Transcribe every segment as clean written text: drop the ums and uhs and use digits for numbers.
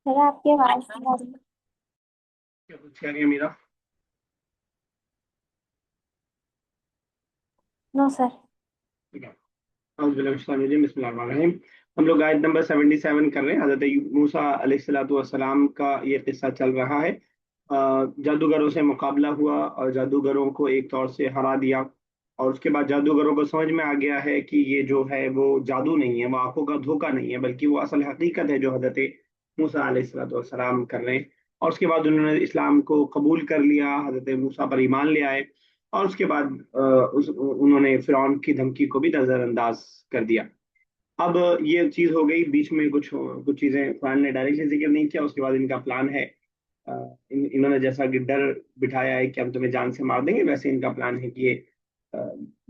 Sir आपकी आवाज नहीं आ रही। क्या कुछ कह रही है मीरा? No sir. ठीक है। बिस्मिल्लाहिर्रहमानिर्रहीम। हम लोग आयत नंबर 77 कर रहे हैं। हजरत मूसा अलैहिस्सलातु वस्सलाम का ये किस्सा चल रहा है। जादूगरों से मुकाबला हुआ और जादूगरों को एक तौर से हरा दिया। और उसके बाद जादूगरों को समझ में आ गया है कि ये जो है वो जादू नहीं है, वो आंखों का धोखा नहीं है, बल्कि वो असल हकीकत है जो हजरत मूसा अलैहिस्सलातु वस्सलाम कर रहे हैं। और उसके बाद उन्होंने इस्लाम को कबूल कर लिया, हजरत मूसा पर ईमान ले आए। और उसके बाद उन्होंने फिरौन की धमकी को भी नजरअंदाज कर दिया। अब ये चीज हो गई बीच में, कुछ कुछ चीजें कुरान ने डायरेक्टली जिक्र नहीं किया। उसके बाद इनका प्लान है, इन्होंने जैसा कि डर बिठाया है कि हम तुम्हें जान से मार देंगे, वैसे इनका प्लान है कि ये अ,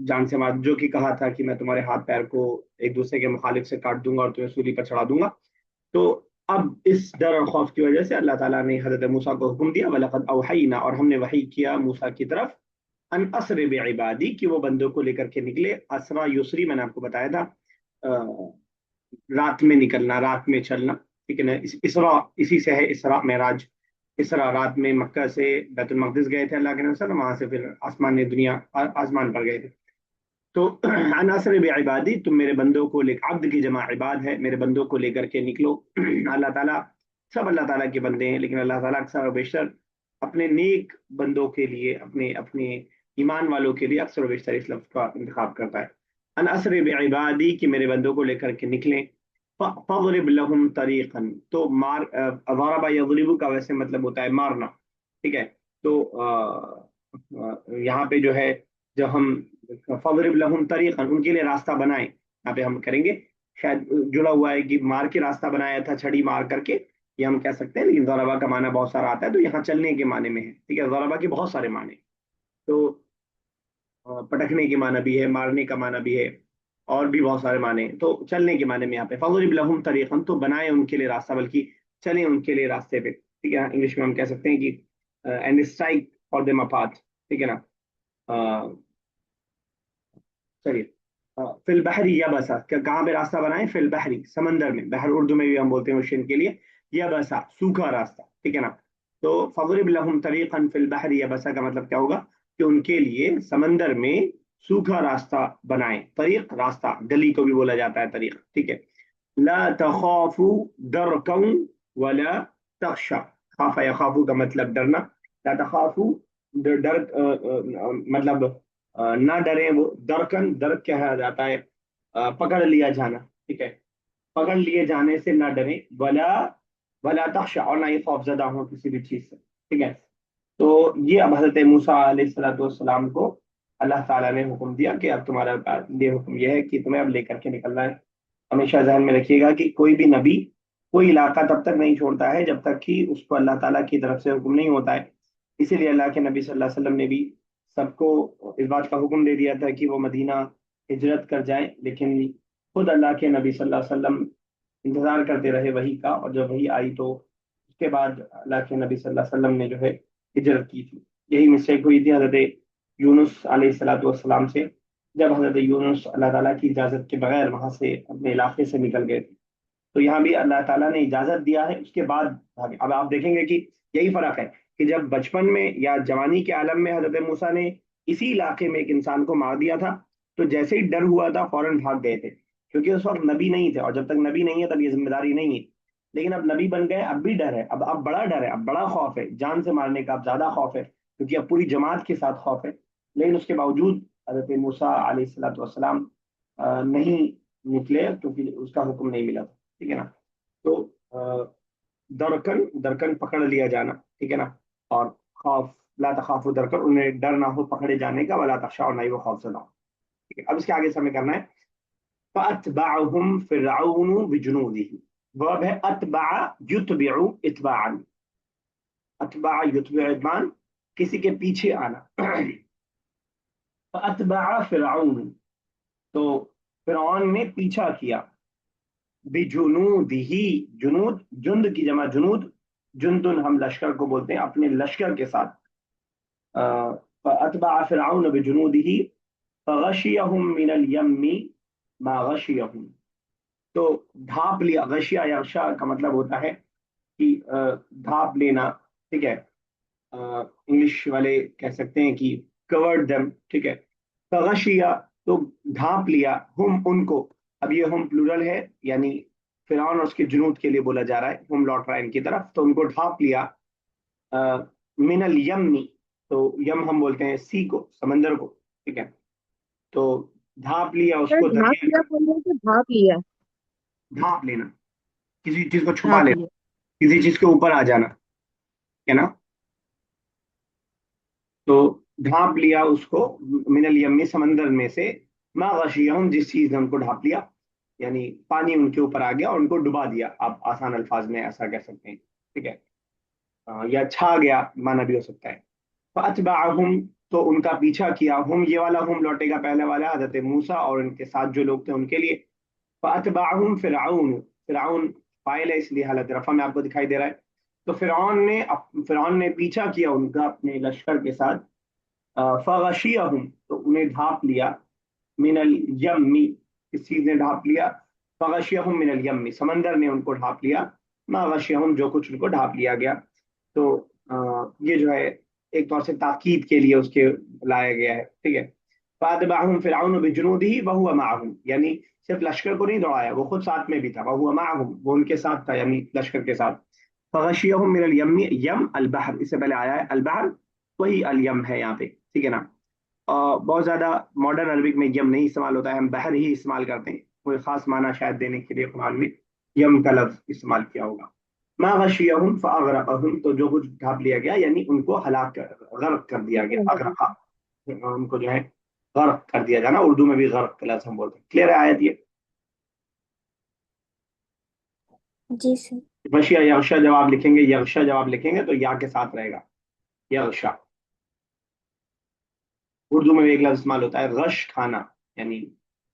जान से मार, जो कि कहा था कि मैं तुम्हारे हाथ पैर को एक दूसरे के मुखालिफ से काट दूंगा और तुम्हें सूली पर चढ़ा दूंगा। तो अब इस डर और खौफ की वजह से अल्लाह ताला ने हजरत मूसा को हुक्म दिया, वलक़द औहयना, और हमने वही किया मूसा की तरफ, अन असर बिइबादी, कि वो बंदों को लेकर के निकले। असरा युसरी मैंने आपको बताया था, रात में निकलना, रात में चलना। ठीक है ना, इसरा इसी से है इसरा मेराज। इसरा रात में मक्का से बैतुल मकदिस गए थे अल्लाह के नबी वसल्लम, वहां से फिर आसमान ने दुनिया आसमान पर गए थे। तो अनासर इबादी, तुम मेरे बंदों को ले, अब्द की जमा इबाद है, मेरे बंदों को लेकर के निकलो। अल्लाह ताला, सब अल्लाह ताला के बंदे हैं, लेकिन अल्लाह ताला अक्सर और बेशतर अपने नेक बंदों के लिए, अपने अपने ईमान वालों के लिए अक्सर और बेशतर इस लफ्ज का इंतखाब करता है। अनासर इबादी, कि मेरे बंदों को लेकर के निकलें। फضرب लहुम तरीक़न, तो मार, ज़रबा यज़रिबु का वैसे मतलब होता है मारना। ठीक है। तो यहाँ पे जो है, जब हम फضرب लहुम तरीक़न, उनके लिए रास्ता बनाए, यहाँ पे हम करेंगे, शायद जुड़ा हुआ है कि मार के रास्ता बनाया था, छड़ी मार करके, ये हम कह सकते हैं। लेकिन ज़रबा का माना बहुत सारा आता है, तो यहाँ चलने के माने में है। ठीक है, ज़रबा के बहुत सारे माने। तो पटकने के माना भी है, मारने का माना भी है, और भी बहुत सारे माने हैं। तो चलने के माने में यहाँ पे फज़रिब लहुम तरीक़न, तो बनाए उनके लिए रास्ता, बल्कि चले उनके लिए रास्ते पे। ठीक है, इंग्लिश में हम कह सकते हैं कि and strike for them a path. ठीक है ना। अ, चलिए, फिल बहरी यबसा, कहाँ पे रास्ता बनाए? फिल बहरी, समंदर में। बहर उर्दू में भी हम बोलते हैं ओशन के लिए। यबसा, सूखा रास्ता। ठीक है ना। तो फज़रिब लहुम तरीक़न फिल बहरी यबसा का मतलब क्या होगा? कि उनके लिए समंदर में सूखा रास्ता बनाए। तरीक, रास्ता, गली को भी बोला जाता है तरीक। ठीक है। ला तखाफू दरकम वला तख्शा, खाफा यखाफू का मतलब डरना। ला तखाफू, डर डर, मतलब ना डरे। वो दरकन, दर कहा जाता है पकड़ लिया जाना। ठीक है, पकड़ लिए जाने से ना डरे। वला वला तख्शा, और ना ही खौफजदा हो किसी भी चीज से। ठीक है। तो ये अब हजरत मूसा अलैहिस्सलाम को अल्लाह ताला ने हुक्म दिया कि अब तुम्हारा ये हुक्म यह है कि तुम्हें अब लेकर के निकलना है। हमेशा ध्यान में रखिएगा कि कोई भी नबी कोई इलाका तब तक नहीं छोड़ता है जब तक कि उसको अल्लाह ताला की तरफ से हुक्म नहीं होता है। इसीलिए अल्लाह के नबी सल्लल्लाहु अलैहि वसल्लम ने भी सबको इस बात का हुक्म दे दिया था कि वो मदीना हिजरत कर जाएं, लेकिन खुद अल्लाह के नबी सल्लल्लाहु अलैहि वसल्लम इंतजार करते रहे वही का। और जब वही आई तो उसके बाद अल्लाह के नबी सल्लल्लाहु अलैहि वसल्लम ने जो है हिजरत की थी। यही मिस्टेक हुई थी हजरत यूनुस अलैहिस्सलातु वस्सलाम से, जब हजरत यूनुस अल्लाह ताला की इजाजत के बगैर वहां से अपने इलाके से निकल गए थे। तो यहाँ भी अल्लाह ताला ने इजाजत दिया है, उसके बाद भागे। अब आप देखेंगे कि यही फर्क है कि जब बचपन में या जवानी के आलम में हजरत मूसा ने इसी इलाके में एक इंसान को मार दिया था, तो जैसे ही डर हुआ था फौरन भाग गए थे, क्योंकि उस वक्त नबी नहीं थे, और जब तक नबी नहीं है तब ये जिम्मेदारी नहीं है। लेकिन अब नबी बन गए, अब भी डर है, अब बड़ा डर है, अब बड़ा खौफ है, जान से मारने का अब ज्यादा खौफ है, क्योंकि अब पूरी जमात के साथ खौफ है। लेकिन उसके बावजूद हजरत मूसा अलैहिस्सलाम नहीं निकले, क्योंकि उसका हुक्म नहीं मिला था। ठीक है ना। तो दरकन, दरकन पकड़ लिया जाना। ठीक है ना। और खौफ, ला तखाफु दरकन, उन्हें डर ना हो पकड़े जाने का, वला तख्शा, और ना ही वो खौफ जदा हो। ठीक है, अब इसके आगे से हमें करना है, फअतबअहुम फिरऔन बिजुनूदिही। वर्ब है अतबा, युतबिउ इतबाअन। अतबा युतबिउ इतबान, किसी के पीछे आना। फअतबअ फिरऔन, तो फिरौन ने पीछा किया। बिजुनूदिही, जुनूद, जुंद की जमा जुनूद, जुंदुन हम लश्कर को बोलते हैं, अपने लश्कर के साथ। अतबा फिरऔन बिजुनूदिही फगशियहुम मिनल यम्मी मा गशियहुम, तो ढांप लिया। गशिया यगशा का मतलब होता है कि ढांप लेना, ठीक है। इंग्लिश वाले कह सकते हैं कि कवर्ड देम, ठीक है। फगशिया, तो ढांप लिया, हम उनको। अब ये हम प्लूरल है, यानी फिरौन और उसके जुनूद के लिए बोला जा रहा है, हम लौट रहा है इनकी तरफ, तो उनको ढांप लिया मिनल यमनी, तो यम हम बोलते हैं सी को, समंदर को, ठीक है। तो ढांप लिया सर उसको ढाक दरिया लिया का। बोल रहे थे, ढाक लिया। ढांप लेना, किसी चीज को छुपा ढाक लेना, लिया। किसी चीज के ऊपर आ जाना, है ना। तो ढांप लिया उसको मिनल यम्मी, समंदर में से, मा गशियहुम, जिस चीज ने उनको ढांप लिया, यानी पानी उनके ऊपर आ गया और उनको डुबा दिया, आप आसान अल्फाज में ऐसा कह सकते हैं, ठीक है। या छा गया माना भी हो सकता है। फअतबअहुम, तो उनका पीछा किया, हम ये वाला हम लौटेगा पहले वाला हजरत मूसा और उनके साथ जो लोग थे उनके लिए। फअतबअहुम फिरऔन, फिरऔन फाइल है इसलिए हालत रफा में आपको दिखाई दे रहा है। तो फिरौन ने पीछा किया उनका अपने लश्कर के साथ। फगशियहुम, तो उन्हें ढांप लिया, मिनल यम्मी, इस चीज ने ढांप लिया। फगशियहुम मिनल यम्मी, समंदर ने उनको ढांप लिया। मा गशियहुम, जो कुछ उनको ढांप लिया गया। तो ये जो है एक तौर से ताकीद के लिए उसके लाया गया है, ठीक है। फातबअहुम फिरऔन बिजुनूदिही व हुवा मअहुम, यानी सिर्फ लश्कर को नहीं दौड़ाया, वो खुद साथ में भी था, व हुवा मअहुम, वो उनके साथ था, यानी लश्कर के साथ। फगशियहुम मिनल यम्मी, यम अल बहर, इससे पहले आया है अल बहर, वही अल यम है यहाँ पे, ठीक है ना। बहुत ज्यादा मॉडर्न अरबिक में यम नहीं इस्तेमाल होता है, हम बहर ही इस्तेमाल करते हैं, कोई खास माना शायद देने के लिए कुरान में यम का लफ्ज इस्तेमाल किया होगा। मा गशियहुम फअगरकहुम, तो जो कुछ ढांप लिया गया, यानी उनको हलाक कर, गर्क कर दिया गया, अगरका, उनको जो है गर्क कर दिया जाना, उर्दू में भी गर्क का लफ्ज हम बोलते हैं। क्लियर है आयत ये? जी सर। बशिया यगशा जवाब लिखेंगे, यगशा जवाब लिखेंगे तो या के साथ रहेगा, यगशा। उर्दू में भी एक लफ्ज इस्तेमाल होता है रश खाना, यानी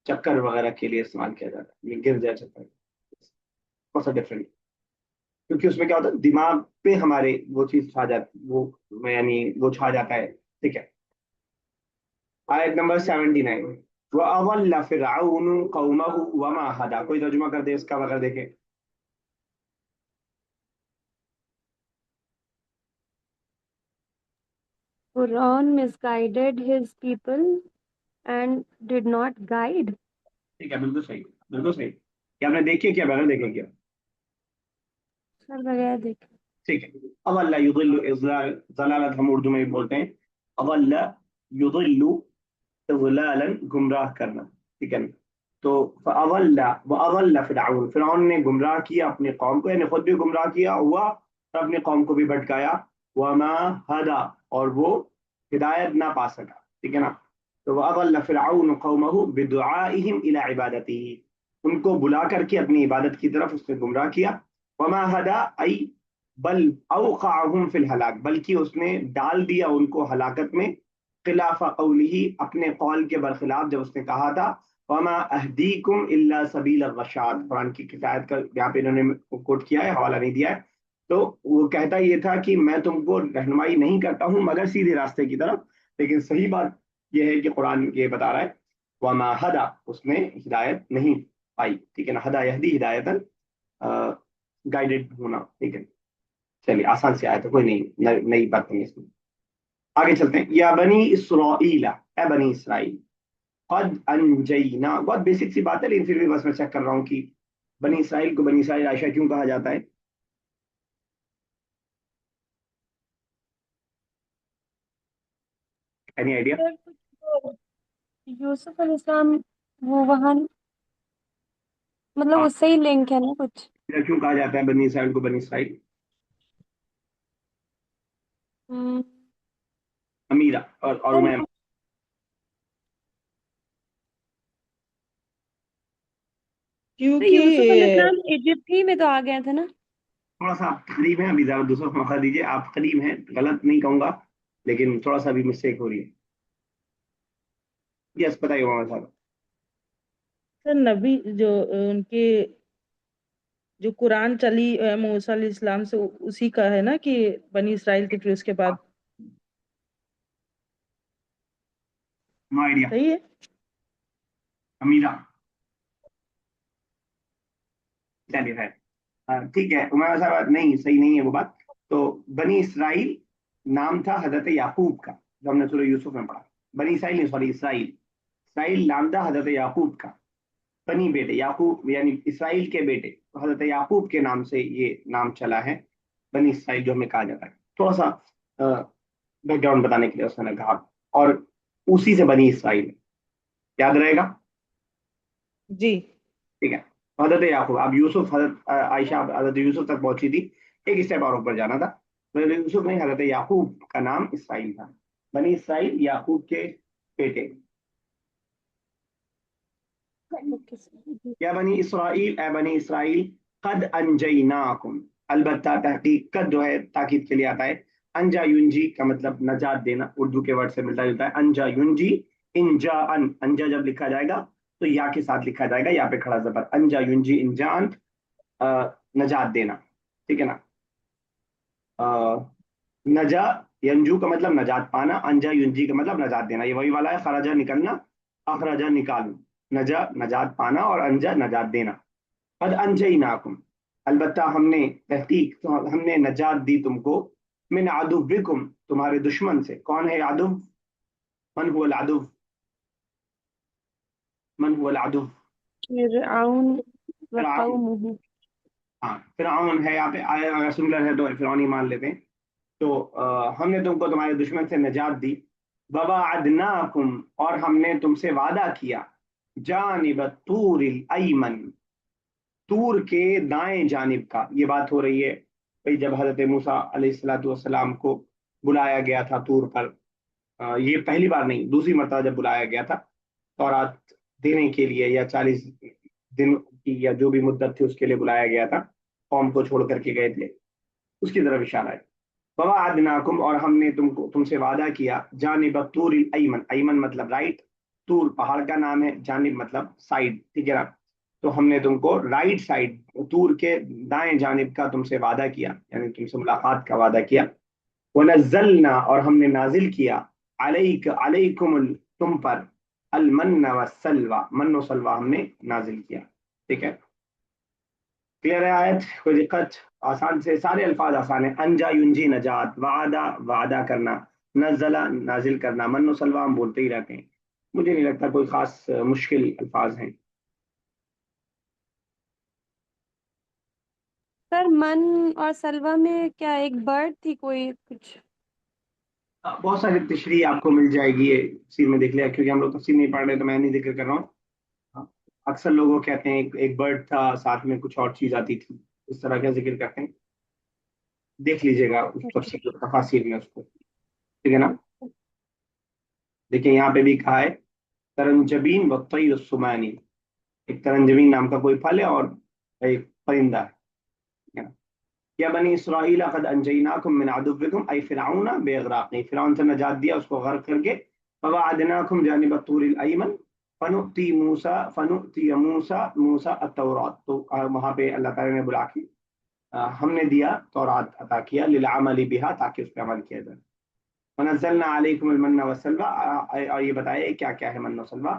चक्कर वगैरह के लिए इस्तेमाल किया जाता है, ये गिर जाए चक्कर, थोड़ा सा डिफरेंट। क्योंकि उसमें क्या होता है, दिमाग पे हमारे वो चीज छा जाती, वो यानी वो छा जाता है, ठीक है। आयत नंबर 79, व अवल्ल फिरऔन कौमहु वमा हदा, कोई तर्जुमा कर दे इसका बगैर देखे। Quran misguided his people and did not guide. ठीक है, बिल्कुल सही, बिल्कुल सही। क्या आपने देखिए, क्या बगैर देखे क्या? सर बगैर देखे। ठीक है। अवल्ला युदिल्लु इज़लाल, जलालत हम उर्दू में भी बोलते हैं, अवल्ला युदिल्लु इज़लालन, गुमराह करना, ठीक है ना। तो अवल्ला व अवल्ला फिरऔन, फिरौन ने गुमराह किया अपनी कौम को, यानी खुद भी गुमराह किया हुआ और अपनी कौम को भी भटकाया। वमा हदा, और वो हिदायत ना पा सका, ठीक है ना। तो वह अवल्ला फिरऔन कौमहु बिदुआइहिम इला इबादतिही, उनको बुला करके अपनी इबादत की तरफ उसने गुमराह किया। वमा हदा आई बल औक़अहुम फिल हलाक, बल्कि उसने डाल दिया उनको हलाकत में। खिलाफा कौलिही, अपने कौल के बरखिलाफ, जब उसने कहा था वमा अहदीकुम इल्ला सबील रशाद, कुरान की कितायत का यहाँ पे इन्होंने कोट किया है, हवाला नहीं दिया है। तो वो कहता ये था कि मैं तुमको रहनुमाई नहीं करता हूँ मगर सीधे रास्ते की तरफ, लेकिन सही बात यह है कि कुरान ये बता रहा है वमा हदा, उसने हिदायत नहीं पाई, ठीक है ना। हदा यहदी हिदायतन, गाइडेड होना, ठीक है। चलिए आसान से आया तो कोई नहीं, नई बात नहीं है इसमें। आगे चलते हैं। या बनी इसराइला, ए बनी इसराइल, कद अनजैना, बहुत बेसिक सी बात है लेकिन फिर भी बस मैं चेक कर रहा हूँ कि बनी इसराइल को बनी इसराइल आयशा क्यों कहा जाता है। Any idea? सर कुछ वो यूसुफ अलैहिस्सलाम, वो वहाँ मतलब हाँ, उससे ही लिंक है ना कुछ। क्यों कहा जाता है बनी इसराइल को बनी इसराइल? हम्म, अमीरा और सर उमैया। तो क्योंकि यूसुफ अलैहिस्सलाम इजिप्ट ही में तो आ गए थे ना। थोड़ा सा आप करीब हैं, अभी जरा दूसरा मौका दीजिए, आप करीब हैं, गलत नहीं कहूंगा लेकिन थोड़ा सा भी मिस्टेक हो रही है। यस, बताइए मोहम्मद साहब। सर नबी जो उनके जो कुरान चली मूसा अलैहिस्सलाम से, उसी का है ना कि बनी इसराइल थे, फिर उसके बाद। No idea. सही है। अमीरा, चलिए है। ठीक है उमैया साहब, नहीं सही नहीं है वो बात। तो बनी इसराइल नाम था हजरत याकूब का, जो हमने सूरह यूसुफ में पढ़ा। बनी इसराइल नहीं, सॉरी, इसराइल। इसराइल नाम था हजरत याकूब का। बनी बेटे याकूब यानी इसराइल के बेटे, तो हजरत याकूब के नाम से ये नाम चला है बनी इसराइल, जो हमें कहा जाता है। थोड़ा सा बैकग्राउंड बताने के लिए उसने कहा, और उसी से बनी इसराइल है। याद रहेगा? जी। ठीक है। तो हजरत याकूब, अब यूसुफ, हजरत आयशा हजरत यूसुफ तक पहुंची थी, एक स्टेप और ऊपर जाना था। हजरत यूसुफ नहीं, हजरत याकूब का नाम इसराइल था। बनी इसराइल याकूब के बेटे। Okay sir. या बनी इसराइल, ए बनी इसराइल, कद अंजयनाकुम, अलबत्ता तहकीक, कद जो है ताकीद के लिए आता है। अंजा युंजी का मतलब नजात देना, उर्दू के वर्ड से मिलता जुलता है। अंजा युंजी, इंजा अन, अंजा जब लिखा जाएगा तो या के साथ लिखा जाएगा, या पे खड़ा जबर, अंजा युंजी इंजा अन, नजात देना। ठीक है ना? नजा, यंजू का मतलब नजात पाना, अंजा युंजी का मतलब नजात देना, ये वही वाला है। खराजा निकलना, अखराजा निकालू, नजा नजात पाना और अंजा नजात देना। कद अंजयनाकुम, अलबत्ता हमने, तहकीक तो हमने नजात दी तुमको, मिन अदुव्विकुम, तुम्हारे दुश्मन से। कौन है अदुव? मन हुआ अदुव? मन हुआ अदुव? फिरऔन व फिरऔन। कौमुहु। हाँ, फिरऔन है यहाँ पे, अगर सिंगुलर है तो फिरौन ही मान लेते हैं। तो हमने तुमको तुम्हारे दुश्मन से निजात दी। ववाअदनाकुम, और हमने तुमसे वादा किया, जानिब तूरिल अयमन, तूर के दाएं जानिब का। ये बात हो रही है भाई जब हजरत मूसा अलैहिस्सलातु वस्सलाम को बुलाया गया था तूर पर। ये पहली बार नहीं, दूसरी मरतबा जब बुलाया गया था तौरात देने के लिए, या 40 दिन की या जो भी मुद्दत थी उसके लिए बुलाया गया था, कौम को छोड़ करके गए थे, उसकी तरफ इशारा है। ववाअदनाकुम, और हमने तुमसे वादा किया, जानिब तूर अयमन, अयमन मतलब राइट, तूर पहाड़ का नाम है, जानिब मतलब साइड, ठीक है ना? तो हमने तुमको राइट साइड, तूर के दाएं जानिब का तुमसे वादा किया, यानी तुमसे मुलाकात का वादा किया। वनज़लना, और हमने नाजिल किया, अलैकुम, तुम पर, अल मन्ना वस्सलवा, मन्नो सलवा हमने नाजिल किया। ठीक है, क्लियर है आयत? कोई दिक्कत? आसान से सारे अल्फाज आसान है। अंजा युंजी नजात, वादा वादा करना, नजला नाजिल करना, मन्नो सलवा हम बोलते ही रहते हैं। मुझे नहीं लगता कोई खास मुश्किल अल्फाज हैं। सर मन और सलवा में क्या एक बर्ड थी कोई कुछ? बहुत सारी तशरीह आपको मिल जाएगी ये तफसीर में, देख लिया, क्योंकि हम लोग तफसीर नहीं पढ़ रहे तो मैं नहीं जिक्र कर रहा हूँ। हाँ, अक्सर लोगों कहते हैं एक बर्ड था, साथ में कुछ और चीज आती थी, इस तरह का जिक्र करते हैं। देख लीजिएगा उस ओके। तफसीर तफासिर में उसको। ठीक है ना? देखिए यहाँ पे भी कहा है, तरंजबीन व तैर सुमानी, एक तरंजबीन नाम का कोई फल है और एक परिंदा है। ठीक है ना? या बनी इसराइल कद अंजयनाकुम मिन अदुव्विकुम, ऐ फिरऔन बेगराक़ी, फिरौन से नजात दिया उसको गर्क करके। फवाअदनाकुम जानिब तूरिल अयमन, फनुती मूसा मूसा अत-तौरात, तो वहां पे अल्लाह ताला ने बुला के हमने दिया तौरात अता किया, लिल अमली बिहा, ताकि उस पर अमल किया जाए। वनज़लना अलैकुमुल मन्ना वस्सलवा, और ये बताया क्या क्या है मन्ना सलवा,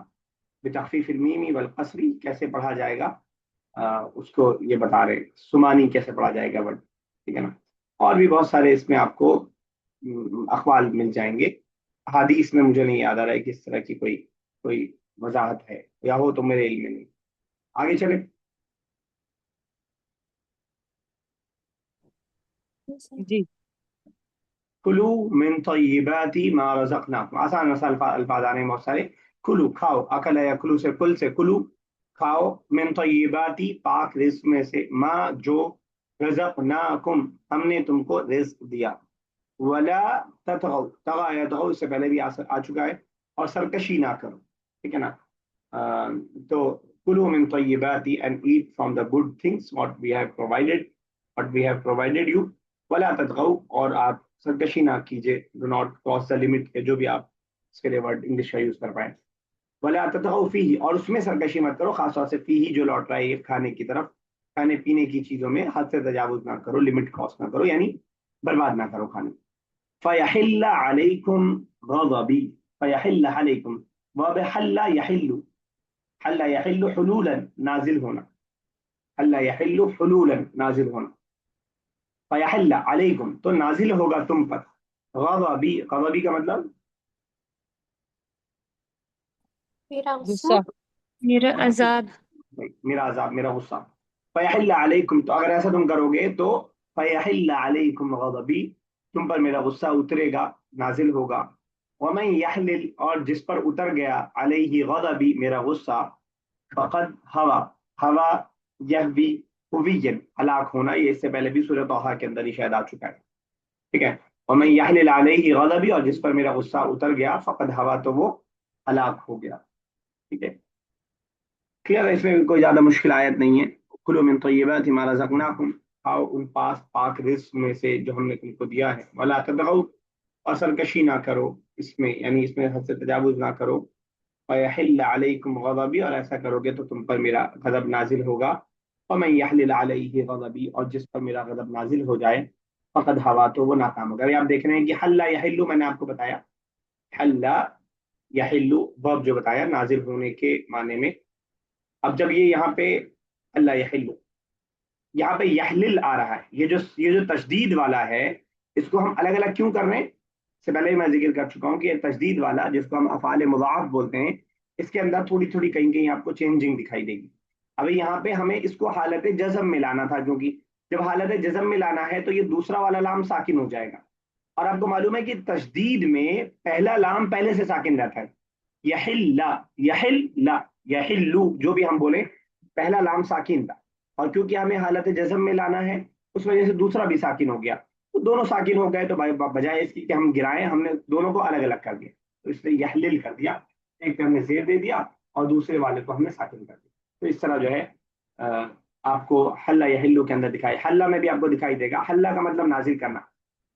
बितखफीफिल मीमी वल कसरी, कैसे पढ़ा जाएगा, उसको ये बता रहे, सुमानी कैसे पढ़ा जाएगा वर्ड। ठीक है ना? और भी बहुत सारे इसमें आपको अखबाल मिल जाएंगे। हादीस में मुझे नहीं याद आ रहा है कि इस तरह की कोई कोई वजाहत है, या हो तो मेरे इल्म में नहीं। आगे चले। जी। कुलू मिन तय्यिबाति मा रज़क़नाकुम, आसान आसान अल्फाज आ रहे हैं बहुत सारे। कुलू खाओ, अकल या कुलू से, कुल से कुलू खाओ, मिन तय्यिबाति पाक रिज्क में से, मा जो, रज़क़नाकुम हमने तुमको रिज्क दिया। वला ततगौ, तगा यतगौ इससे पहले भी आ चुका है, और सरकशी ना करो। ठीक है ना? तो कुलू मिन तय्यिबाति, and eat from the good things what we have provided you. वला ततगौ, और आप सरकशी ना कीजिए, do not cross the limit के, जो भी आप इसके लिए वर्ड इंग्लिश का यूज कर पाए। वला ततगौ फीही, और उसमें सरकशी मत करो, खासतौर से फीही जो लौट रहा है ये खाने की तरफ, खाने पीने की चीजों में हद से तजावुज ना करो, लिमिट क्रॉस ना करो, यानी बर्बाद ना करो खाने। फ़यहिल्ल अलैकुम गज़बी, फ़यहिल्ल अलैकुम, वब हल्ला यहिल्लु, हल्ला यहिल्लु हुलूलन नाजिल होना, अल्ला यहिल्लु हुलूलन नाजिल होना, फयहल्ला अलैकुम तो नाजिल होगा तुम पर, गज़बी, गज़बी का मतलब मेरा गुस्सा। गुस्सा, मेरा अजाब। मेरा अजाब, मेरा गुस्सा। फयहल्ला अलैकुम तो अगर ऐसा तुम करोगे तो फयहल्ला अलैकुम गज़बी, तुम पर मेरा गुस्सा उतरेगा, नाजिल होगा। वमन यहलिल और जिस पर उतर गया, अलैहि गज़बी मेरा गुस्सा, फकद हवा, हवा यह भी हुवियन हलाक होना, ये इससे पहले भी सूरह तौहा के अंदर ही शायद आ चुका है, ठीक है। वमन यहलिल अलैहि गज़बी और जिस पर मेरा गुस्सा उतर गया, फकद हवा तो वो हलाक हो गया, ठीक है। क्लियर है, इसमें कोई ज्यादा मुश्किल आयत नहीं है। कुलू मिन तय्यिबाति मा रज़क़नाकुम, खाओ उन पाक रिज्क में से जो हमने तुमको दिया है। वला ततगौ और सरकशी ना करो इसमें, यानी इसमें हद से तजावुज ना करो। वयहिल्ल अलैकुम गज़बी और ऐसा करोगे तो तुम पर मेरा गजब नाजिल होगा। वमन यहलिल अलैहि गज़बी और जिस पर मेरा गजब नाजिल हो जाए, फकद हवा तो वो नाकाम होगा। अभी आप देख रहे हैं कि हल्ला यहिल्लु, मैंने आपको बताया हल्ला यहिल्लु वर्ब जो बताया नाजिल होने के माने में। अब जब ये यहाँ पे अल्लाह यहिल्लु, यहाँ पे यहलिल आ रहा है, ये जो तशदीद वाला है, इसको हम अलग अलग क्यों कर रहे हैं, इससे पहले ही मैं जिक्र कर चुका हूँ कि ये तशदीद वाला जिसको हम अफ़ाल मुज़ाअफ़ बोलते हैं, इसके अंदर थोड़ी थोड़ी कहीं कहीं आपको चेंजिंग दिखाई देगी। अभी यहाँ पे हमें इसको हालत जज़म में लाना था, क्योंकि जब हालत जज़म में लाना है तो ये दूसरा वाला लाम साकिन हो जाएगा। और आपको मालूम है कि तशदीद में पहला लाम पहले से साकिन रहता है। यहिल्ला, यहिल्ला, यहिल्लु जो भी हम बोले, पहला लाम साकिन था, और क्योंकि हमें हालत जज़म में लाना है उस वजह से दूसरा भी साकिन हो गया। तो दोनों साकिन हो गए, तो भाई बजाय इसकी कि हम गिराएं, हमने दोनों को अलग अलग कर दिया, तो इसलिए यहलिल कर दिया, एक पे हमने जेर दे दिया और दूसरे वाले को हमने साकिन कर दिया। तो इस तरह जो है आपको हल्ला यहिल्लु के अंदर दिखाई, हल्ला में भी आपको दिखाई देगा। हल्ला का मतलब नाजिल करना।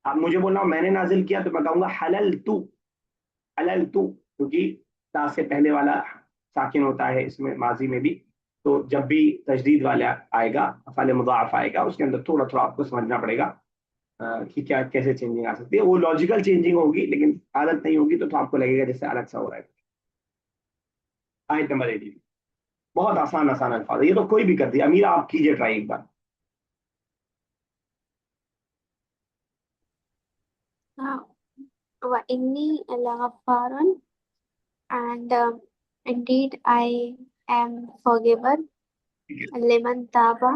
आप मुझे बोलना मैंने नाजिल किया तो मैं कहूंगा हलल तू, हलल तू, क्योंकि ता से पहले वाला साकिन होता है इसमें माजी में भी। तो जब भी तजदीद वाला आएगा, अफ़ाल मुज़ाअफ़ आएगा, उसके अंदर थोड़ा थोड़ा आपको समझना पड़ेगा कि क्या कैसे चेंजिंग आ सकती है। वो लॉजिकल चेंजिंग होगी, लेकिन आदत नहीं होगी तो आपको लगेगा जैसे अलग सा हो रहा है। आयत नंबर 18, बहुत आसान आसान अल्फाज है, ये तो कोई भी कर दिया। अमीर आप कीजिए ट्राई एक बार। وإني لغفار and indeed I am forgiver liman taba,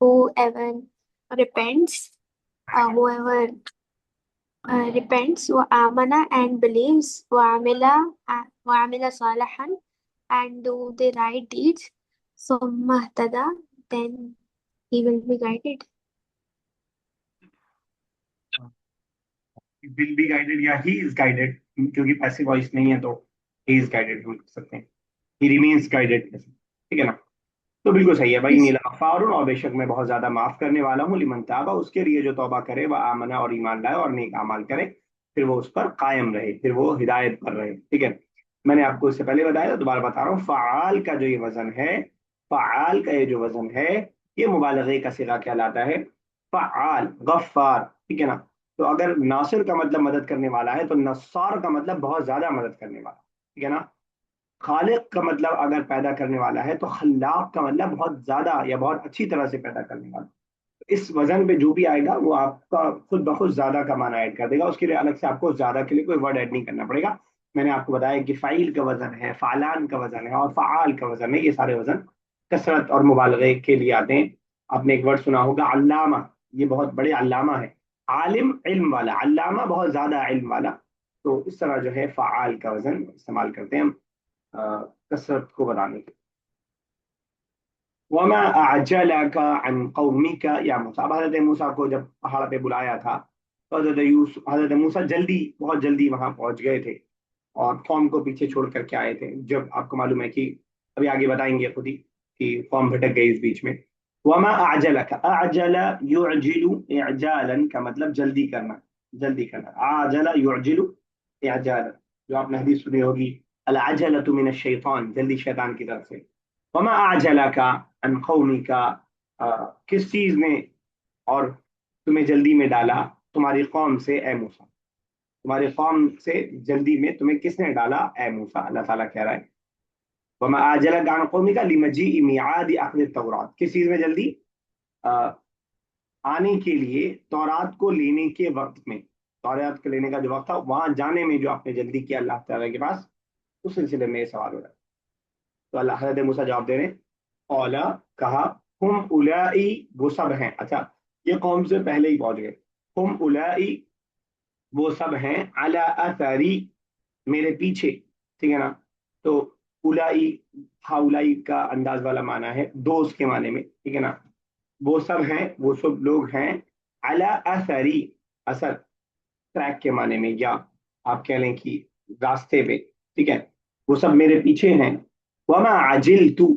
whoever repents, whoever repents, wa amana and believes, wa amila salihan and do the right deeds, summa tada, then he will be guided. Will be guided या he is guided, क्योंकि passive voice नहीं है तो he is guided हम कर सकते हैं, ही remains guided, ठीक है ना। तो बिल्कुल सही है भाई, Yes. नीला गफ्फारुन और बेशक मैं बहुत ज्यादा माफ करने वाला हूँ, लिमन ताबा उसके लिए जो तौबा करे, वह आमना और ईमान लाए और नेक अमाल करे, फिर वो उस पर कायम रहे, फिर वो हिदायत पर रहे, ठीक है। मैंने आपको इससे पहले बताया था, दोबारा बता रहा हूँ, फ़आल का जो ये वजन है, फ़आल का ये जो वजन है, ये मुबालगे का सिगा कहलाता है, फ़आल गफ्फार, ठीक है ना। तो अगर नासिर का मतलब मदद करने वाला है, तो नस्सार का मतलब बहुत ज्यादा मदद करने वाला, ठीक है ना। खालिक का मतलब अगर पैदा करने वाला है, तो खल्लाक का मतलब बहुत ज्यादा या बहुत अच्छी तरह से पैदा करने वाला। तो इस वजन पे जो भी आएगा वो आपका खुद ब खुद ज्यादा का माना ऐड कर देगा, उसके लिए अलग से आपको ज्यादा के लिए कोई वर्ड ऐड नहीं करना पड़ेगा। मैंने आपको बताया कि फाइल का वजन है, फालान का वजन है और फाल का वजन है, ये सारे वजन कसरत और मुबालगे के लिए आते हैं। आपने एक वर्ड सुना होगा अल्लामा, ये बहुत बड़े अल्लामा है, आलिम इल्म वाला, अल्लामा बहुत ज्यादा इल्म वाला। तो इस तरह जो है फाल का वजन इस्तेमाल करते हैं हम कसरत को बताने के। वमा अअजलका अन कौमिका या मूसा, अब हजरत मूसा को जब पहाड़ पे बुलाया था, तो हजरत मूसा जल्दी, बहुत जल्दी वहां पहुंच गए थे और कौम को पीछे छोड़ करके आए थे। जब आपको मालूम है कि अभी आगे बताएंगे खुद ही कि कौम भटक गई इस बीच में। वमा अअजलका, अअजल युअजिलु इजालन का मतलब जल्दी करना, जल्दी करना। अअजल युअजिलु इजालन, जो आपने हदीस सुनी होगी, अल अजलतु मिन शैतान, जल्दी शैतान की तरफ से। वमा अअजलका अन कौमिका, किस चीज ने और तुम्हें जल्दी में डाला तुम्हारी कौम से ए मूसा, तुम्हारी कौम से जल्दी में तुम्हें किसने डाला ए मूसा, अल्लाह ताला कह रहा है। وما आजलक عن قومك لمجيء ميعاد أخذ التوراة, किस चीज में जल्दी, आ, आने के लिए तौरात को लेने के वक्त में, तौरात को लेने का जो वक्त था वहां जाने में जो आपने जल्दी किया अल्लाह ताला के पास, उस सिलसिले में ये सवाल हो रहा है. तो अल्लाह हज़रत मूसा जवाब दे रहे हैं, औला कहा, हुम उलाई वो सब हैं. अच्छा, ये कौम से पहले ही पहुंच गए. हुम उलाई वो सब हैं, अला अथरी मेरे पीछे, ठीक है ना. तो उलाई, हाउलाई का अंदाज वाला माना है दोस्त के माने में, ठीक है ना. वो सब हैं, वो सब लोग हैं, अला अथरी, असर ट्रैक के माने में, या आप कह लें कि रास्ते पे, ठीक है. वो सब मेरे पीछे हैं. वमा आजिल तू,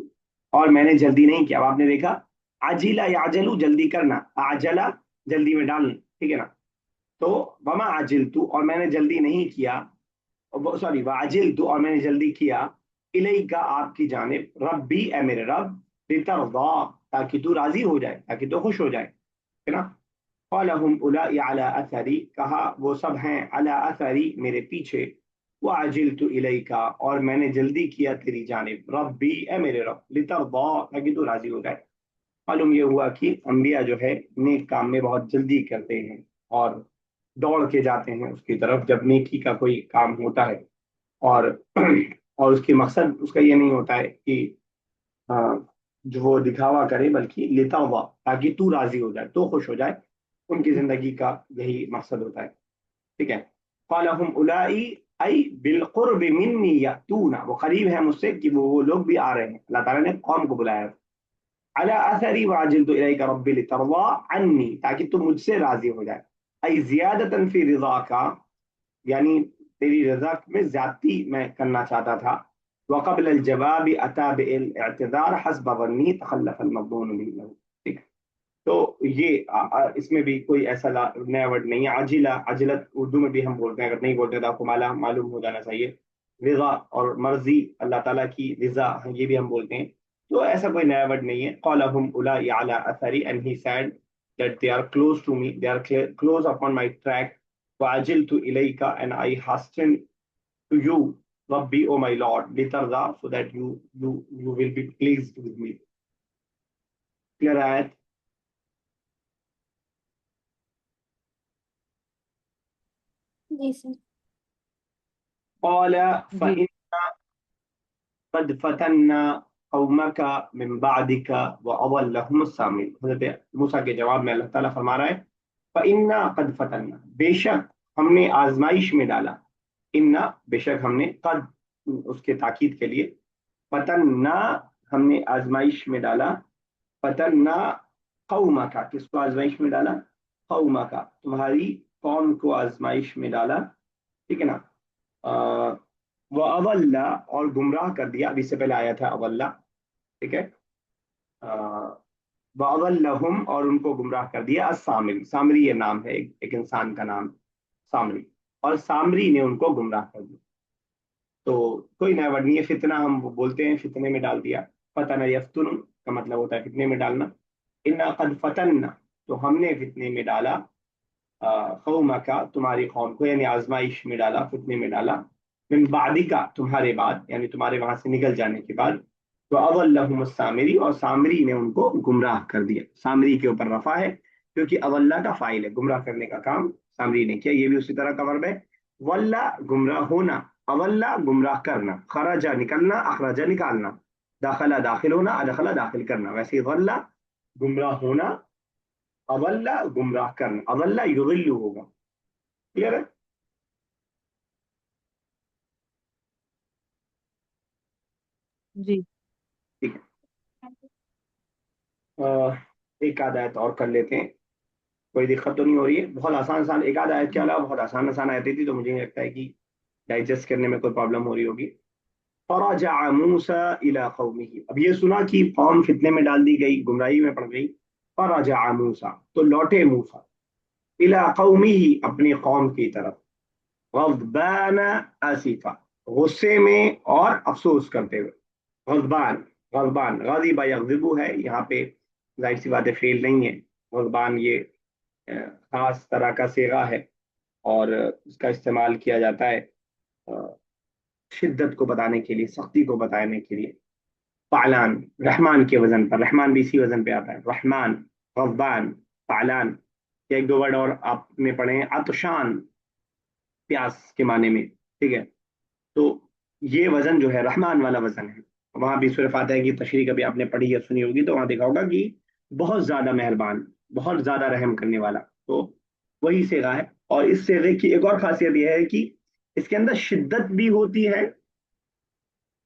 और मैंने जल्दी नहीं किया. अब आपने देखा, आजिला याजलू जल्दी करना, आजला जल्दी में डालना, ठीक है ना. तो वमा आजिल तू, और मैंने जल्दी नहीं किया, सॉरी वाजिल तू, और मैंने जल्दी किया, इलैका आपकी जानिब, रब्बी ए मेरे रब, लितरदा ताकि तू राजी हो जाए, ताकि तू खुश हो जाए, है ना. क़ालहुम उलाई अला अथरी, कहा वो सब हैं अला अथरी मेरे पीछे, वो आजिलतु इलैका, और मैंने जल्दी किया तेरी जानिब, रब्बी ए मेरे रब, लितरदा ताकि तू राजी हो जाए. मालूम ये हुआ कि अम्बिया जो है नेक काम में बहुत जल्दी करते हैं और दौड़ के जाते हैं उसकी तरफ जब नेकी का कोई काम होता है. और और उसकी मकसद उसका ये नहीं होता है कि जो वो दिखावा करे, बल्कि लेता हुआ ताकि तू राजी हो जाए, तो खुश हो जाए. उनकी जिंदगी का यही मकसद होता है, ठीक है. क़ालहुम उलाई आई बिलकुर्ब मिन्नी यातूना, वो करीब है मुझसे कि वो लोग भी आ रहे हैं. अल्लाह ताला ने कौम को बुलाया, अला असरी वाजिलतु इलैका रब्बी लितरदा अन्नी, ताकि तू मुझसे राजी हो जाए. आई जियादतन फी रिज़ा का, यानी तेरी रजा में ज्यादती मैं करना चाहता था. वक़ब्ल अल जवाब अता बिल इअ्तिज़ार हस्ब ज़न्नी तखल्लफ अल मज़मून बिही, ठीक. तो ये इसमें भी कोई ऐसा नया वर्ड नहीं है. आजिला, अजलत उर्दू में भी हम बोलते हैं, अगर नहीं बोलते तो आपको मालूम हो जाना चाहिए. रिजा और मर्जी, अल्लाह ताला की रिजा, ये भी हम बोलते हैं. तो ऐसा कोई नया वर्ड नहीं है. क़ालहुम उलाई अला Athri, and he said that they are close to me, they are close upon my track. وعجلت إليك, and I hasten to you, Rabbi, O my Lord, litarda, so that you will be pleased with me. Clear ayat? जी sir. قال जी. فإن قد فتنا قومك من بعدك وأضلهم السامري. हजरत मूसा के जवाब में अल्लाह ताला फरमा रहा है, فإنا قد فتنا, बेशक हमने आजमाइश में डाला. इन्ना, बेशक हमने, कद उसके ताकीद के लिए, फतन्ना हमने आजमाइश में डाला, फतन्ना कौमा का, किसको आजमाइश में डाला, कौमा का, तुम्हारी कौम को आजमाइश में डाला, ठीक है ना. व अवल्ला, और गुमराह कर दिया. अभी से पहले आया था अवल्ला, ठीक है. व अवल्लहुम, और उनको गुमराह कर दिया. अस्सामिरी, सामरी ये नाम है, एक इंसान का नाम, सामरी, और सामरी ने उनको गुमराह कर दिया. तो कोई नया वर्ड नहीं है. फितना हम बोलते हैं, फितने में डाल दिया. फतना यफ्तुन का मतलब होता है फितने में डालना. इन्ना कद फतन्ना, तो हमने फितने में डाला, कौमा का, तुम्हारी कौम को, यानी आजमाइश में डाला, फितने में डाला, मिन बादिका, तुम्हारे बाद, यानी तुम्हारे वहां से निकल जाने के बाद. तो अवल्लहुम सामरी, और सामरी ने उनको गुमराह कर दिया. सामरी के ऊपर रफा है क्योंकि अवल्ला का फाइल है, गुमराह करने का काम सामरी ने किया. ये भी उसी तरह का वर्ब है. वल्ला गुमराह होना, अवल्ला गुमराह करना, खराजा निकलना, अखराजा निकालना, दाखला दाखिल होना, अदखला दाखिल करना. वैसे ही वल्ला गुमराह होना, अवल्ला गुमराह करना, अवल्ला युदिल्लु होगा. क्लियर है? जी. ठीक है. एक आध आयत और कर लेते हैं, कोई दिक्कत तो नहीं हो रही है. बहुत आसान आसान, एक आध आयत के अलावा बहुत आसान आसान आयतें थी, तो मुझे नहीं लगता है कि डाइजेस्ट करने में कोई प्रॉब्लम हो रही होगी. फरजा मूसा इला कौमिही, अब ये सुना कि कौम फितने में डाल दी गई, गुमराही में पड़ गई. फरजा मूसा, तो लौटे मूसा, इला कौमिही, अपनी कौम की तरफ, गज़बान आसिफा, गुस्से में और अफसोस करते हुए. गज़बान, गज़बान, गाज़िबा यग़ज़िबु है यहाँ पे, जाहिर सी बात है फेल नहीं है. गज़बान ये खास तरह का सेगा है और इसका इस्तेमाल किया जाता है شدت کو بتانے کے لیے، سختی کو بتانے کے لیے. فعلان رحمان کے وزن پر، رحمان بھی اسی وزن پہ آتا ہے. رحمان، غضبان، فعلان. ایک دو ورڈ اور آپ نے پڑھے ہیں، عطشان پیاس کے معنی میں. ٹھیک ہے، تو یہ وزن جو ہے رحمان والا وزن ہے. وہاں بھی سورہ فاتحہ کی تشریح کبھی آپ نے پڑھی یا سنی ہوگی تو وہاں دیکھا ہوگا کہ بہت زیادہ مہربان، بہت زیادہ رحم کرنے والا. تو وہی صیغہ ہے. اور اس صیغے کی ایک اور خاصیت یہ ہے کہ اس کے اندر شدت بھی ہوتی ہے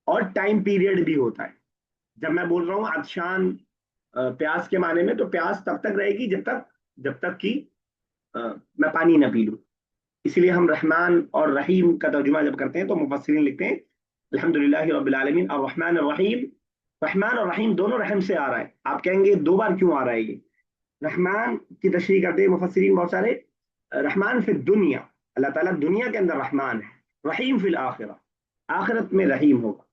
اور ٹائم پیریڈ بھی ہوتا ہے. جب میں بول رہا ہوں عطشان پیاس کے معنی میں، تو پیاس تب تک رہے گی جب تک کہ میں پانی نہ پی لوں. اسی لیے ہم رحمان اور رحیم کا ترجمہ جب کرتے ہیں تو مفسرین لکھتے ہیں الحمدللہ رب العالمین الرحمن الرحیم. رحمان اور رحیم دونوں رحم سے آ رہا ہے. آپ کہیں گے دو بار کیوں آ رہا ہے یہ؟ رحمان کی تشریح کرتے ہیں مفسرین بہت سارے. رحمان فی الدنیا، اللہ تعالیٰ دنیا کے اندر رحمان ہے. رحیم فی الآخرہ، آخرت میں رحیم ہوگا.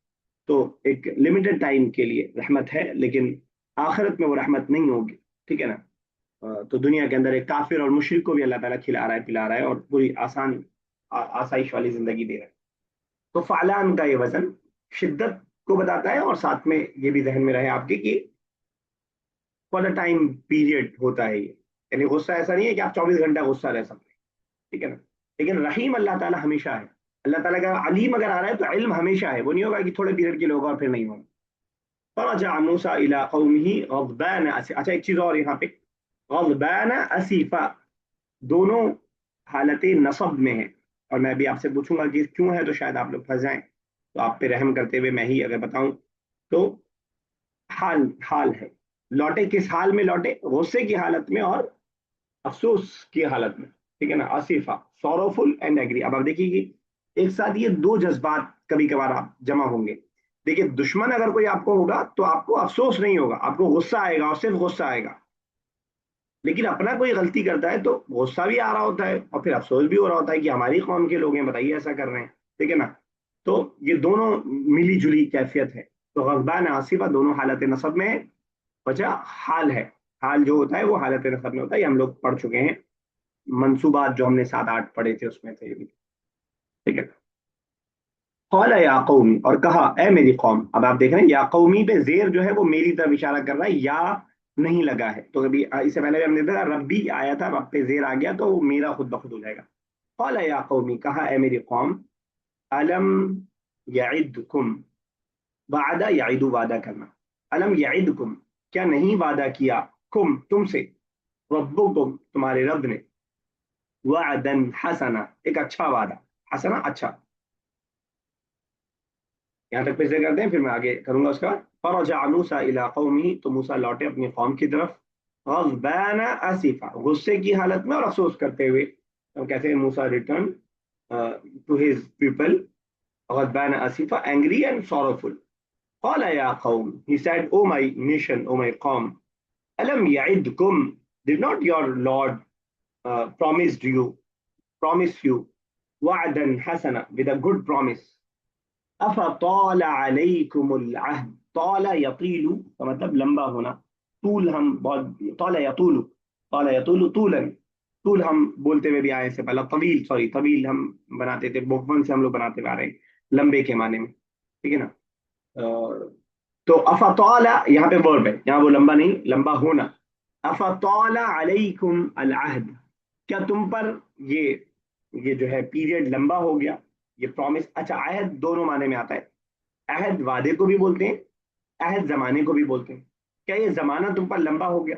تو ایک لمیٹڈ ٹائم کے لیے رحمت ہے، لیکن آخرت میں وہ رحمت نہیں ہوگی. ٹھیک ہے نا. تو دنیا کے اندر ایک کافر اور مشرک کو بھی اللہ تعالیٰ کھلا رہا ہے، پلا رہا ہے، اور پوری آسان آسائش والی زندگی دے رہا ہے. تو فعلان کا یہ وزن شدت کو بتاتا ہے، اور ساتھ میں یہ بھی ذہن میں رہے آپ کے کہ فار دا ٹائم پیریڈ ہوتا ہے یہ. یعنی غصہ ایسا نہیں ہے کہ آپ 24 گھنٹہ غصہ رہ سکتے ہیں. ٹھیک ہے نا. لیکن رحیم اللہ تعالیٰ ہمیشہ ہے. اللہ تعالیٰ کا علیم اگر آ رہا ہے تو علم ہمیشہ ہے، وہ نہیں ہوگا کہ تھوڑے پیریڈ کے لوگ اور پھر نہیں ہوگا. فرجع موسیٰ الی قومہ غضبان اسفا. اچھا ایک چیز اور یہاں پہ، غضبان اسفا دونوں حالت نصب میں ہیں. اور میں بھی آپ سے پوچھوں گا کہ کیوں ہے، تو شاید آپ لوگ پھنس جائیں. تو آپ پہ رحم کرتے ہوئے میں ہی اگر بتاؤں تو حال ہے. لوٹے کس حال میں لوٹے؟ غصے کی حالت میں اور افسوس کی حالت میں. ٹھیک ہے نا. آصفہ، سوروفل اینڈ ایگری. اب آپ دیکھیے کہ ایک ساتھ یہ دو جذبات کبھی کبھار آپ جمع ہوں گے. دیکھیے دشمن اگر کوئی آپ کو ہوگا تو آپ کو افسوس نہیں ہوگا، آپ کو غصہ آئے گا اور صرف غصہ آئے گا. لیکن اپنا کوئی غلطی کرتا ہے تو غصہ بھی آ رہا ہوتا ہے اور پھر افسوس بھی ہو رہا ہوتا ہے کہ ہماری قوم کے لوگ ہیں، بتائیے ایسا کر رہے ہیں. ٹھیک ہے نا. تو یہ دونوں ملی جلی کیفیت ہے. تو غضبان آصفہ دونوں حالت نصب میں ہے. وجہ حال ہے. حال جو ہوتا ہے وہ حالت نصب میں ہوتا ہے. یہ ہم لوگ پڑھ چکے ہیں، منصوبات جو ہم نے 7 8 پڑھے تھے اس میں تھے یہ بھی. ٹھیک ہے. قال یا قومی، اور کہا اے میری قوم. اب آپ دیکھ رہے ہیں یا قومی پہ زیر جو ہے وہ میری طرف اشارہ کر رہا ہے، یا نہیں لگا ہے. تو ابھی اس سے پہلے بھی ہم نے دیکھا ربی آیا تھا، رب پہ زیر آ گیا تو وہ میرا خود بخود ہو جائے گا. قال یا قومی، کہا اے میری قوم. الم یعدکم، وعدہ یعد وعدہ کرنا. الم یعدکم کیا نہیں وعدہ کیا، کم تم سے، ربکم تمہارے رب نے، وعدا حسنا ایک اچھا وعدہ، حسنا اچھا. یہاں تک پیسے کرتے ہیں، پھر میں آگے کروں گا اس کا. فرجع موسیٰ الی قومہ، تو موسیٰ لوٹے اپنی قوم کی طرف، غضبان اسفا غصے کی حالت میں اور افسوس کرتے ہوئے. ہم کہتے ہیں Musa return to his people غضبان اسفا اینگری اینڈ sorrowful. قال یا قوم، he said, O my nation, O my قوم، الم یعدکم did not your Lord promise you وعدا حسنا with a good promise. افطال علیکم العہد، طال یطیل کا مطلب لمبا ہونا. طول ہم بہت، طال یطول، طال یطول طولا، طول ہم بولتے ہوئے بھی آئے سے پہلے. طویل، سوری طویل ہم بناتے تھے، بوکمن سے ہم لوگ بناتے ہوئے آ رہے ہیں لمبے کے معنی میں. ٹھیک ہے نا. تو افطال یہاں پہ ورب ہے، یہاں وہ لمبا نہیں، لمبا ہونا. افطال علیکم العہد، کیا تم پر یہ جو ہے پیریڈ لمبا ہو گیا، یہ پرومس. اچھا عہد دونوں معنی میں آتا ہے. عہد وعدے کو بھی بولتے ہیں، عہد زمانے کو بھی بولتے ہیں. کیا یہ زمانہ تم پر لمبا ہو گیا،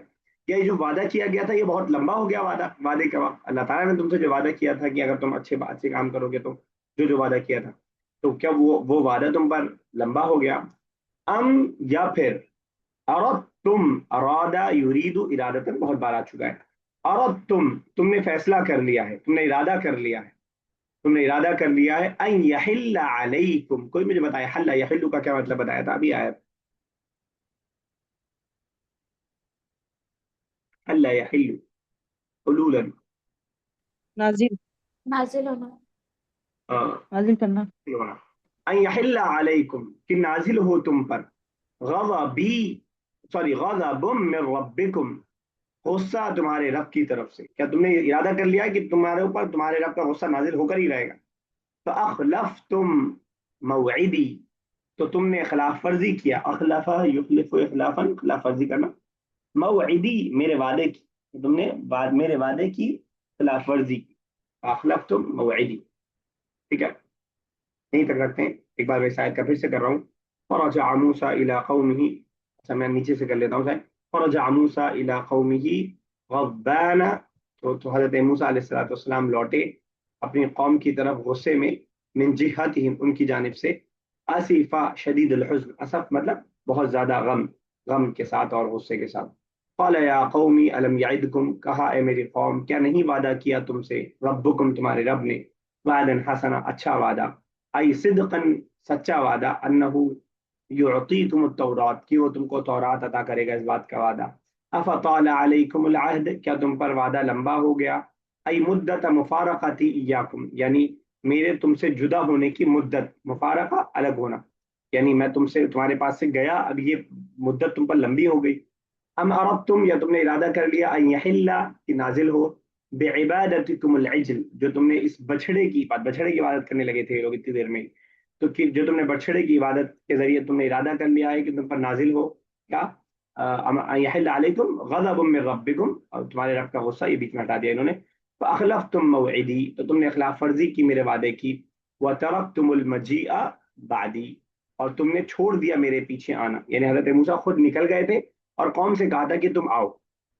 کیا یہ جو وعدہ کیا گیا تھا یہ بہت لمبا ہو گیا وعدے کا. اللہ تعالیٰ نے تم سے جو وعدہ کیا تھا کہ اگر تم اچھے کام کرو گے تو جو وعدہ کیا تھا، تو کیا وہ وعدہ تم پر لمبا ہو گیا. ام یا پھر اردتم، ارادہ یرید ارادتن بہت بار آ چکا ہے. اردتم تم نے فیصلہ کر لیا ہے، تم نے ارادہ کر لیا ہے، تم نے ارادہ کر لیا ہے. ان یحل علیکم، کوئی مجھے بتائے حل یحل کا کیا مطلب بتایا تھا ابھی آیت. حل یحل حلولا، نازل، نازل ہونا. نازل کرنا. ان یحل علیکم کہ نازل ہو تم پر، غضبی سوری غضب من ربکم غصہ تمہارے رب کی طرف سے. کیا تم نے ارادہ کر لیا کہ تمہارے اوپر تمہارے رب کا غصہ نازل ہو کر ہی رہے گا. فاخلفتم موعدی، تو تم نے خلاف ورزی کیا، اخلفا یخلف اخلافن، خلاف ورزی کرنا، موعدی میرے وعدے کی، تم نے میرے وعدے کی خلاف ورزی کی، اخلف تم موعدی. ٹھیک ہے، یہیں تک رکھتے ہیں. ایک بار میں اس آیت کا پھر سے کر رہا ہوں. فرجع موسیٰ الی قومہ، اچھا میں نیچے سے کر لیتا ہوں. فرجع موسیٰ الی قومہ غضبان، تو حضرت موسیٰ علیہ السلام لوٹے اپنی قوم کی طرف غصے میں، من جہتہم ان کی جانب سے، اسفا شدید الحزن، اسف مطلب بہت زیادہ غم کے ساتھ اور غصے کے ساتھ. قال یا قومی الم یعدکم، کہا اے میری قوم کیا نہیں وعدہ کیا تم سے، ربکم تمہارے رب نے، وعدا حسنا اچھا وعدہ، ای صدقا سچا وعدہ، انہو یعطیکم التورات کہ وہ تم کو تورات عطا کرے گا، اس بات کا وعدہ. افطال علیکم العہد، کیا تم پر وعدہ لمبا ہو گیا، ای مدت مفارقتی ایاکم یعنی میرے تم سے جدا ہونے کی مدت، مفارقہ الگ ہونا، یعنی میں تم سے تمہارے پاس سے گیا، اب یہ مدت تم پر لمبی ہو گئی. ام اردتم، یا تم نے ارادہ کر لیا، ان یحل کہ نازل ہو، بعبادتکم العجل جو تم نے اس بچھڑے کی عبادت کرنے لگے تھے یہ لوگ اتنی دیر میں، تو جو تم نے بچھڑے کی عبادت کے ذریعے تم نے ارادہ کر لیا ہے کہ تم پر نازل ہو کیا، یحل علیکم غضب من ربکم، اور تمہارے رب کا غصہ، یہ بیچ میں ہٹا دیا انہوں نے. فاخلفتم موعدی، تو تم نے خلاف ورزی کی میرے وعدے کی. وترکتم المجیء بعدی، اور تم نے چھوڑ دیا میرے پیچھے آنا، یعنی حضرت موسیٰ خود نکل گئے تھے اور قوم سے کہا تھا کہ تم آؤ.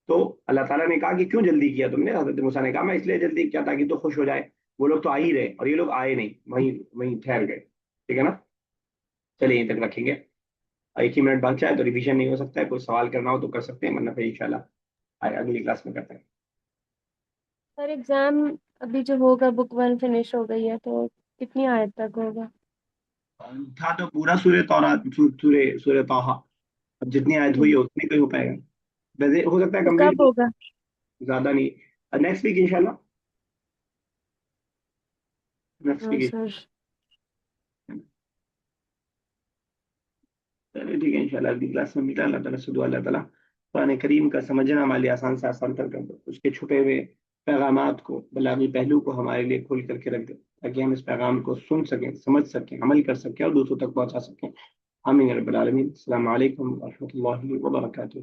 تو اللہ تعالیٰ نے کہا کہ کیوں جلدی کیا تم نے، حضرت موسیٰ نے کہا میں اس لیے جلدی کیا تاکہ تو خوش ہو جائے، وہ لوگ تو آ ہی رہے اور یہ لوگ آئے نہیں، وہیں ٹھہر گئے. ٹھیک ہے نا، چلیے یہیں تک رکھیں گے. ایک ہی منٹ بچا ہے تو ریویژن نہیں ہو سکتا ہے، کوئی سوال کرنا ہو تو کر سکتے ہیں، ورنہ پھر انشاءاللہ اگلی کلاس میں کرتے ہیں. سر ایگزام ابھی جو ہوگا بک 1 فنش ہو گئی ہے تو کتنی آیت تک ہوگا؟ تھا تو پورا سورہ تورات، سورہ طٰہٰ، اب جتنی آیت ہوئی ہے اتنی کوئی ہو پائے گا، ویسے ہو سکتا ہے تو کب کمپلیٹ، ہوگا؟ زیادہ نہیں، نیکسٹ ویک انشاءاللہ، نیکسٹ ہاں ویک. سر. چلیے ٹھیک ہے، انشاءاللہ اگلی کلاس میں ملتا ہے. اللہ تعالیٰ سے دعا اللہ تعالیٰ قرآن کریم کا سمجھنا ہمارے لیے آسان سے آسان کر دے، اس کے چھپے ہوئے پیغامات کو، بلاغی پہلو کو ہمارے لیے کھول کر کے رکھ دے، تاکہ ہم اس پیغام کو سن سکیں، سمجھ سکیں، عمل کر سکیں اور دوسروں تک پہنچا سکیں. آمین یا رب العالمین. السلام علیکم ورحمۃ اللہ وبرکاتہ.